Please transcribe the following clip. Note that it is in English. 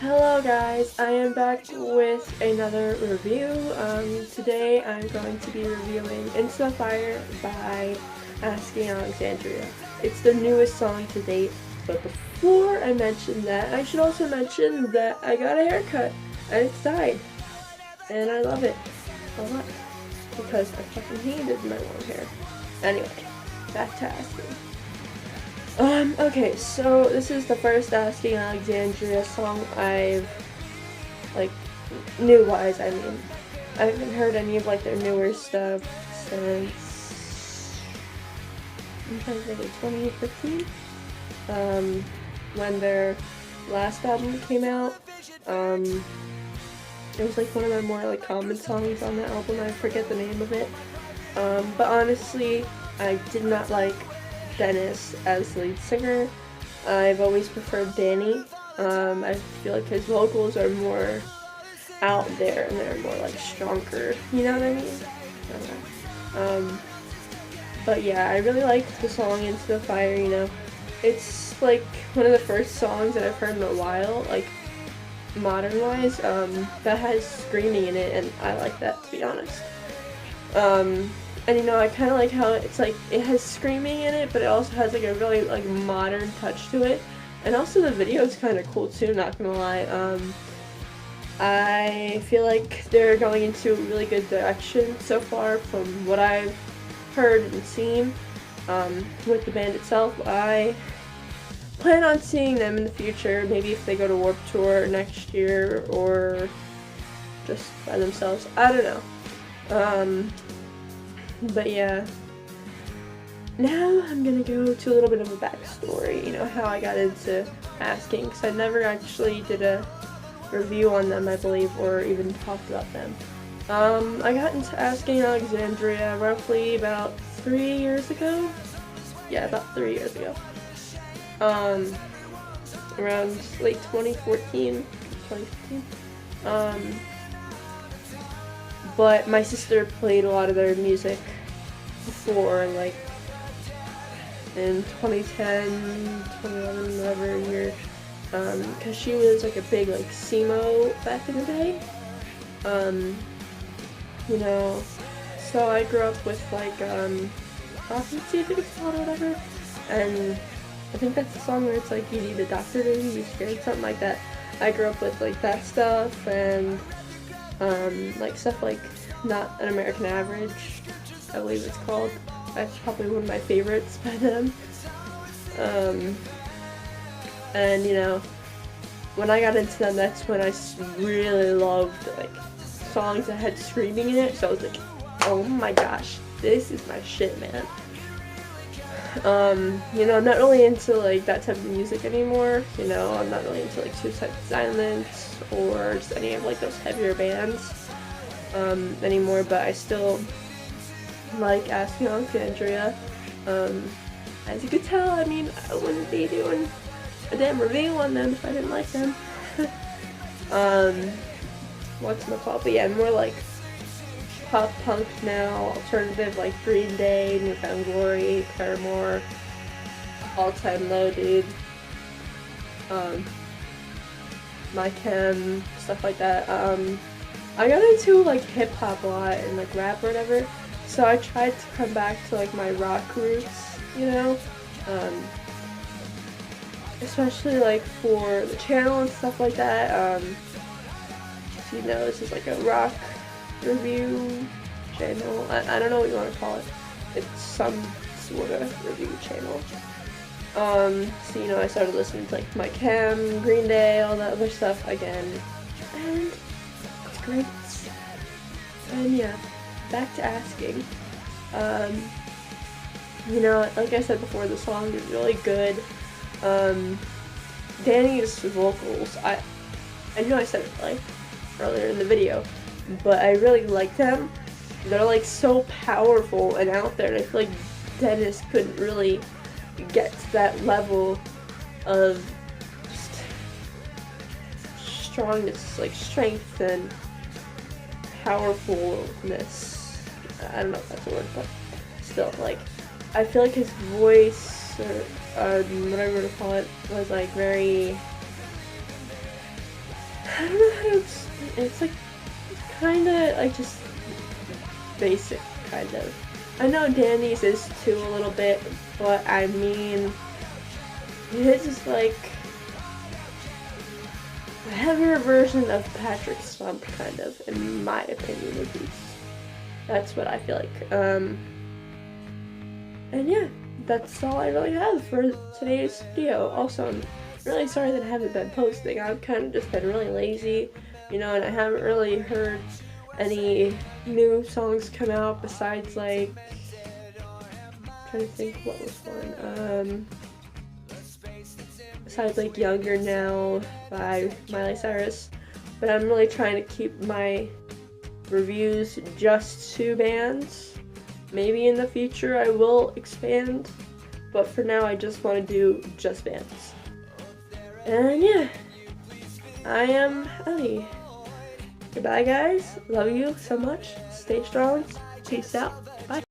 Hello guys, I am back with another review. Today I'm going to be reviewing Into the Fire by Asking Alexandria. It's the newest song to date, but before I mention that, I should also mention that I got a haircut and it's dyed. And I love it a lot because I fucking hated my long hair. Anyway, back to Asking. Okay, so this is the first Asking Alexandria song I've, new-wise, I mean. I haven't heard any of, their newer stuff since, I'm trying to think, 2015? When their last album came out. It was, one of their more, common songs on the album. I forget the name of it. But honestly, I did not like Dennis as the lead singer. I've always preferred Danny. I feel like his vocals are more out there and they're more stronger. You know what I mean? But yeah, I really liked the song Into the Fire. You know, it's one of the first songs that I've heard in a while, modern wise, that has screaming in it, and I like that, to be honest. And you know, I kind of like how it's it has screaming in it, but it also has a really modern touch to it. And also the video is kind of cool too, not gonna lie. I feel like they're going into a really good direction so far from what I've heard and seen with the band itself. I plan on seeing them in the future, maybe if they go to Warped Tour next year or just by themselves. I don't know. But yeah, now I'm gonna go to a little bit of a backstory, you know, how I got into Asking, because I never actually did a review on them, I believe, or even talked about them. I got into Asking Alexandria roughly about 3 years ago. Yeah, about 3 years ago. Around late 2014, 2015. But my sister played a lot of their music before, in 2010, 2011, whatever year, because she was a big SEMO back in the day. You know, so I grew up with prophecy, I think it's called, or whatever, and I think that's the song where it's you need a doctor to be scared, something like that. I grew up with that stuff, and stuff Not an American Average, I believe it's called. That's probably one of my favorites by them. And you know, when I got into them, that's when I really loved songs that had screaming in it. So I was oh my gosh, this is my shit, man. You know, I'm not really into that type of music anymore. You know, I'm not really into Suicide Silence or just any of those heavier bands anymore, but I still like Asking Alexandria. As you could tell, I mean, I wouldn't be doing a damn review on them if I didn't like them. Whatchamacallit, but yeah, more pop punk now, alternative Green Day, New Found Glory, Paramore, All Time Low, dude. My Chem, stuff like that. I got into hip hop a lot and rap or whatever, so I tried to come back to my rock roots, you know, especially for the channel and stuff like that. You know, this is a rock review channel. I don't know what you want to call it. It's some sort of review channel. So you know, I started listening to My Chem, Green Day, all that other stuff again, and it's great. And yeah, back to Asking. You know, like I said before, the song is really good. Danny's vocals, I know I said it earlier in the video, but I really like them. They're so powerful and out there, and I feel Dennis couldn't really get to that level of just strongness, strength and powerfulness. I don't know if that's a word, but still, I feel his voice, or whatever to call it, was very it's like kind of like just basic, kind of. I know Danny's is too a little bit, but I mean, his is like a heavier version of Patrick's Slump, kind of, in my opinion, at least. That's what I feel like. And yeah, that's all I really have for today's video. Also, I'm really sorry that I haven't been posting. I've kind of just been really lazy, you know, and I haven't really heard any new songs come out besides, like, I'm trying to think what was one. Besides, like, Younger Now by Miley Cyrus. But I'm really trying to keep my reviews just to bands. Maybe in the future I will expand, but for now I just want to do just bands. And yeah, I am Ali. Goodbye guys, love you so much, stay strong, peace out, bye.